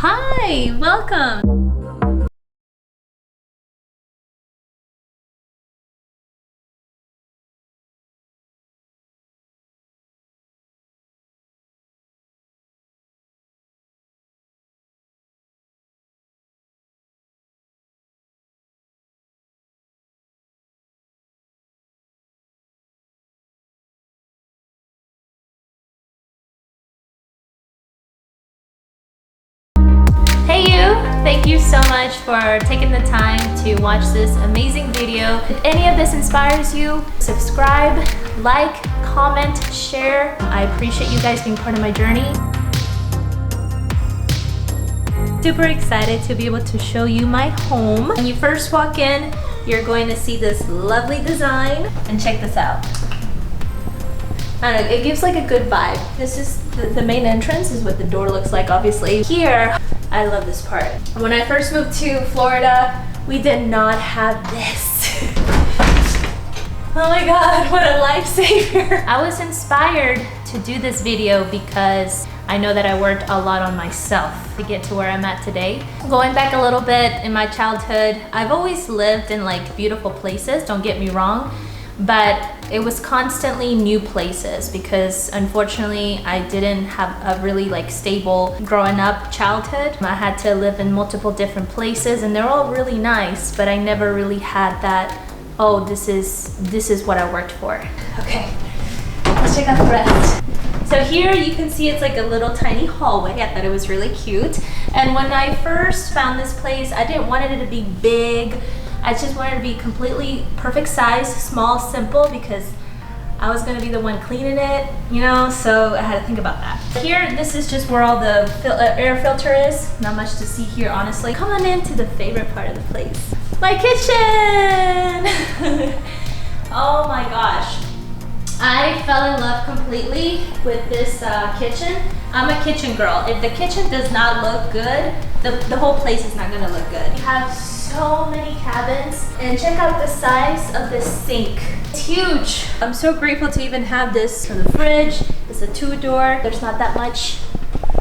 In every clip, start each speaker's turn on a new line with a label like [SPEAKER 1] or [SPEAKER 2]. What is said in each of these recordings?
[SPEAKER 1] Hi, welcome. Hey you! Thank you so much for taking the time to watch this amazing video. If any of this inspires you, subscribe, like, comment, share. I appreciate you guys being part of my journey. Super excited to be able to show you my home. When you first walk in, you're going to see this lovely design. And check this out. I don't know, it gives like a good vibe. This is the main entrance is what the door looks like, obviously. Here, I love this part. When I first moved to Florida, we did not have this. Oh my God, what a lifesaver. I was inspired to do this video because I know that I worked a lot on myself to get to where I'm at today. Going back a little bit in my childhood, I've always lived in like beautiful places, don't get me wrong, but it was constantly new places because unfortunately I didn't have a really like stable growing up childhood. I had to live in multiple different places and they're all really nice, but I never really had that, oh, this is what I worked for. Okay, let's check out the rest. So here you can see it's like a little tiny hallway. I thought it was really cute. And when I first found this place, I didn't want it to be big. I just wanted to be completely perfect size, small, simple, because I was gonna be the one cleaning it, you know, so I had to think about that. Here, this is just where all the air filter is. Not much to see here, honestly. Come on into the favorite part of the place. My kitchen! Oh my gosh. I fell in love completely with this kitchen. I'm a kitchen girl. If the kitchen does not look good, the whole place is not gonna look good. We have so many cabins, and check out the size of this sink. It's huge. I'm so grateful to even have this for the fridge. It's a 2-door. There's not that much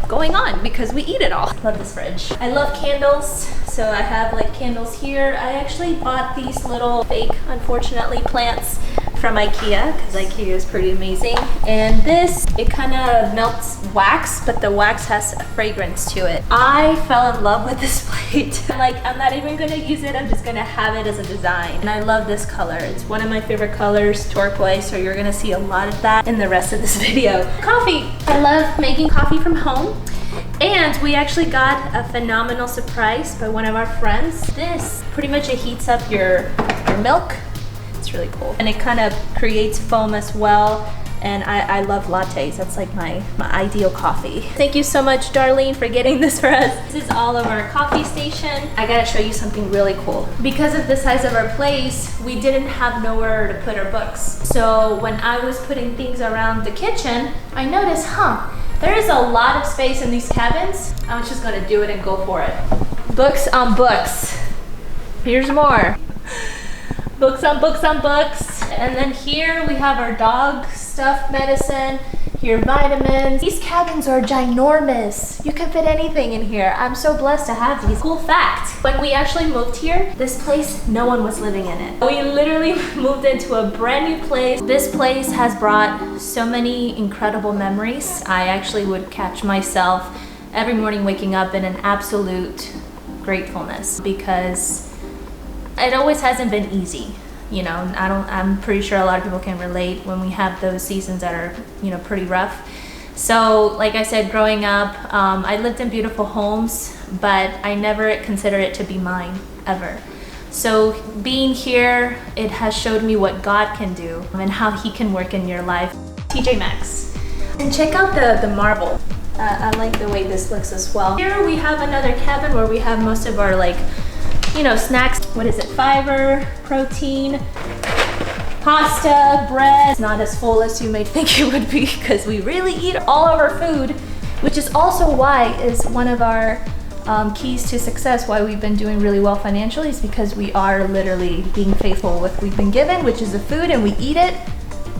[SPEAKER 1] going on because we eat it all. Love this fridge. I love candles, so I have like candles here. I actually bought these little fake, unfortunately, plants from Ikea because Ikea is pretty amazing. And this, it kind of melts wax, but the wax has a fragrance to it. I fell in love with this plate. Like, I'm not even gonna use it, I'm just gonna have it as a design. And I love this color. It's one of my favorite colors, turquoise, so you're gonna see a lot of that in the rest of this video. Coffee. I love making coffee from home. And we actually got a phenomenal surprise by one of our friends. This pretty much, it heats up your milk. It's really cool. And it kind of creates foam as well. And I love lattes. That's like my ideal coffee. Thank you so much, Darlene, for getting this for us. This is all of our coffee station. I gotta show you something really cool. Because of the size of our place, we didn't have nowhere to put our books. So when I was putting things around the kitchen, I noticed, there is a lot of space in these cabins. I was just gonna do it and go for it. Books on books. Here's more. Books on books on books. And then here we have our dog stuff medicine, here vitamins. These cabins are ginormous. You can fit anything in here. I'm so blessed to have these. Cool fact, when we actually moved here, this place, no one was living in it. We literally moved into a brand new place. This place has brought so many incredible memories. I actually would catch myself every morning waking up in an absolute gratefulness because it always hasn't been easy. You know, I'm pretty sure a lot of people can relate when we have those seasons that are, you know, pretty rough. So like I said, growing up, I lived in beautiful homes, but I never considered it to be mine, ever. So being here, it has showed me what God can do and how he can work in your life. TJ Maxx. And check out the marble. I like the way this looks as well. Here we have another cabin where we have most of our like, you know, snacks. What is it? Fiber, protein, pasta, bread. It's not as full as you may think it would be because we really eat all of our food, which is also why is one of our keys to success, why we've been doing really well financially, is because we are literally being faithful with what we've been given, which is the food, and we eat it.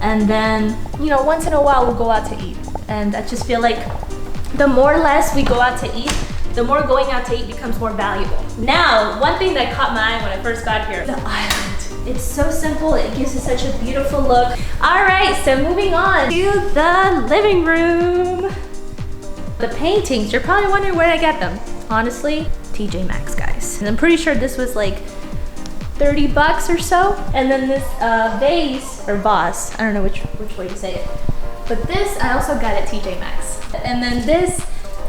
[SPEAKER 1] And then, you know, once in a while we'll go out to eat. And I just feel like the more or less we go out to eat, the more going out to eat becomes more valuable. Now, one thing that caught my eye when I first got here, the island. It's so simple, it gives it such a beautiful look. All right, so moving on to the living room. The paintings, you're probably wondering where I got them. Honestly, TJ Maxx, guys. And I'm pretty sure this was like 30 bucks or so. And then this vase, or vase, I don't know which way to say it. But this, I also got at TJ Maxx. And then this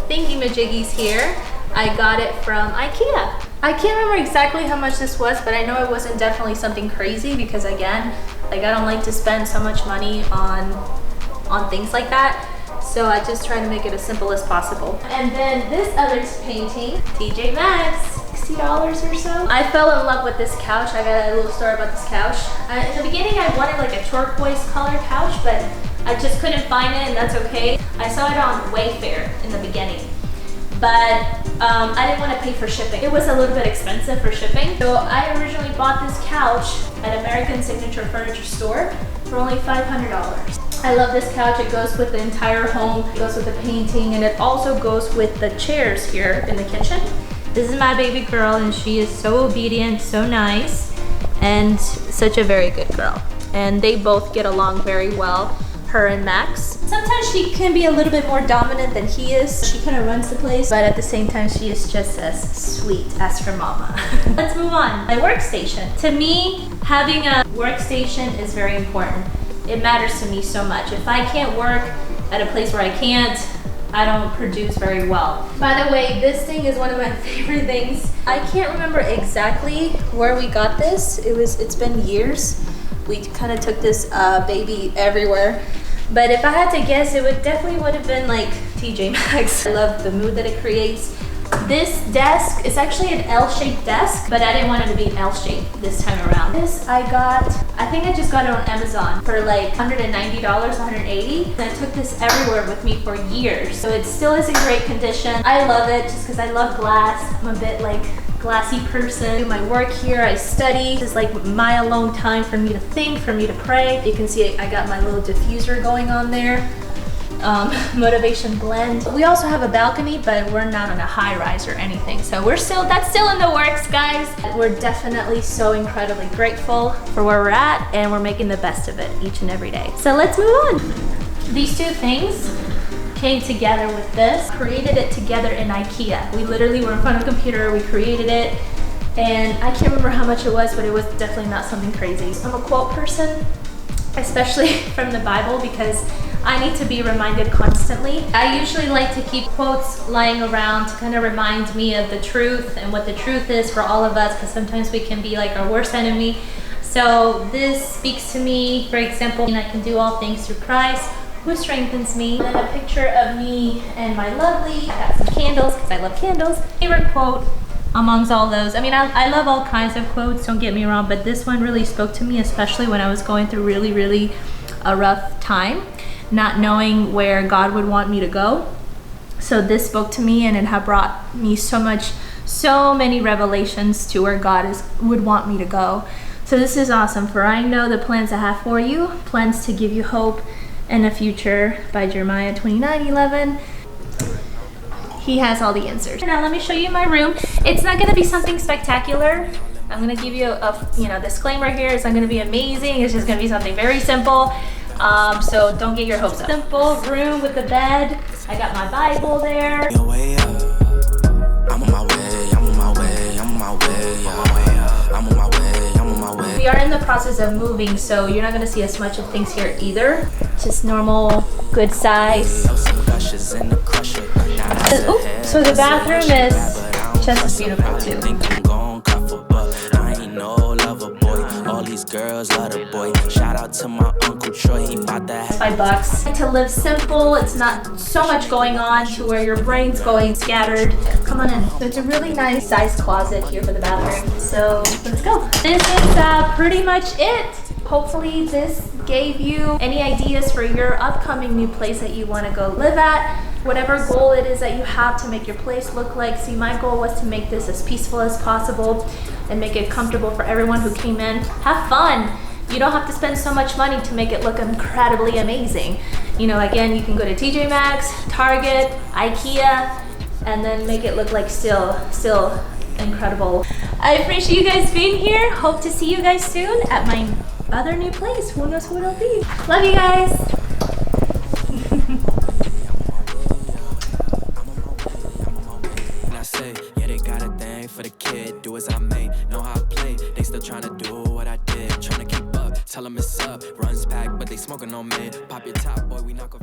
[SPEAKER 1] thingy-majiggies here, I got it from Ikea. I can't remember exactly how much this was, but I know it wasn't definitely something crazy because again, like I don't like to spend so much money on things like that. So I just try to make it as simple as possible. And then this other painting, TJ Maxx, $60 or so. I fell in love with this couch. I got a little story about this couch. In the beginning, I wanted like a turquoise color couch, but I just couldn't find it, and that's okay. I saw it on Wayfair in the beginning, but I didn't want to pay for shipping. It was a little bit expensive for shipping. So I originally bought this couch at American Signature Furniture Store for only $500. I love this couch. It goes with the entire home. It goes with the painting, and it also goes with the chairs here in the kitchen. This is my baby girl, and she is so obedient, so nice, and such a very good girl. And they both get along very well, her and Max. Sometimes she can be a little bit more dominant than he is. She kind of runs the place, but at the same time, she is just as sweet as her mama. Let's move on. My workstation. To me, having a workstation is very important. It matters to me so much. If I can't work at a place where I can't, I don't produce very well. By the way, this thing is one of my favorite things. I can't remember exactly where we got this. It's been years. We kind of took this baby everywhere. But if I had to guess, it would have been like TJ Maxx. I love the mood that it creates. This desk is actually an L-shaped desk, but I didn't want it to be L-shaped this time around. This I think I just got it on Amazon for like $190, $180. And I took this everywhere with me for years. So it still is in great condition. I love it just because I love glass. I'm a bit like glassy person. I do my work here, I study. This is like my alone time for me to think, for me to pray. You can see I got my little diffuser going on there. Motivation blend. We also have a balcony, but we're not on a high rise or anything. So that's still in the works, guys. We're definitely so incredibly grateful for where we're at, and we're making the best of it each and every day. So let's move on. These two things came together with this, created it together in Ikea. We literally were in front of a computer, we created it, and I can't remember how much it was, but it was definitely not something crazy. I'm a quote person, especially from the Bible, because I need to be reminded constantly. I usually like to keep quotes lying around to kind of remind me of the truth and what the truth is for all of us, because sometimes we can be like our worst enemy. So this speaks to me. For example, I can do all things through Christ who strengthens me. And then a picture of me and my lovely. I got some candles because I love candles. Favorite quote amongst all those. I mean, I love all kinds of quotes, don't get me wrong, but this one really spoke to me, especially when I was going through really a rough time, not knowing where God would want me to go. So this spoke to me, and it had brought me so many revelations to where God would want me to go. So this is awesome. For I know the plans I have for you, plans to give you hope and a future, by Jeremiah 29:11. He has all the answers. Now let me show you my room. It's not gonna be something spectacular. I'm gonna give you a disclaimer here. It's not gonna be amazing. It's just gonna be something very simple. So don't get your hopes up. Simple room with the bed. I got my Bible there.
[SPEAKER 2] I'm on my way, I'm on my way, I'm on my way, I'm on my way, I'm on my way.
[SPEAKER 1] We are in the process of moving, so you're not gonna see as much of things here either. Just normal, good size. So the bathroom is just as beautiful too.
[SPEAKER 2] All these girls love the boy. Shout out to my Uncle Troy, he bought that.
[SPEAKER 1] $5. To live simple, it's not so much going on to where your brain's going scattered. Come on in. So it's a really nice size closet here for the bathroom. So let's go. This is pretty much it. Hopefully this gave you any ideas for your upcoming new place that you want to go live at. Whatever goal it is that you have to make your place look like. See, my goal was to make this as peaceful as possible and make it comfortable for everyone who came in. Have fun. You don't have to spend so much money to make it look incredibly amazing. You know, again, you can go to TJ Maxx, Target, Ikea, and then make it look like still incredible. I appreciate you guys being here. Hope to see you guys soon at my other new place. Who knows who it'll be. Love you guys.
[SPEAKER 2] For the kid, do as I may, know how I play. They still tryna do what I did, tryna keep up. Tell them it's up, runs back, but they smoking on mid. Pop your top, boy, we not confused.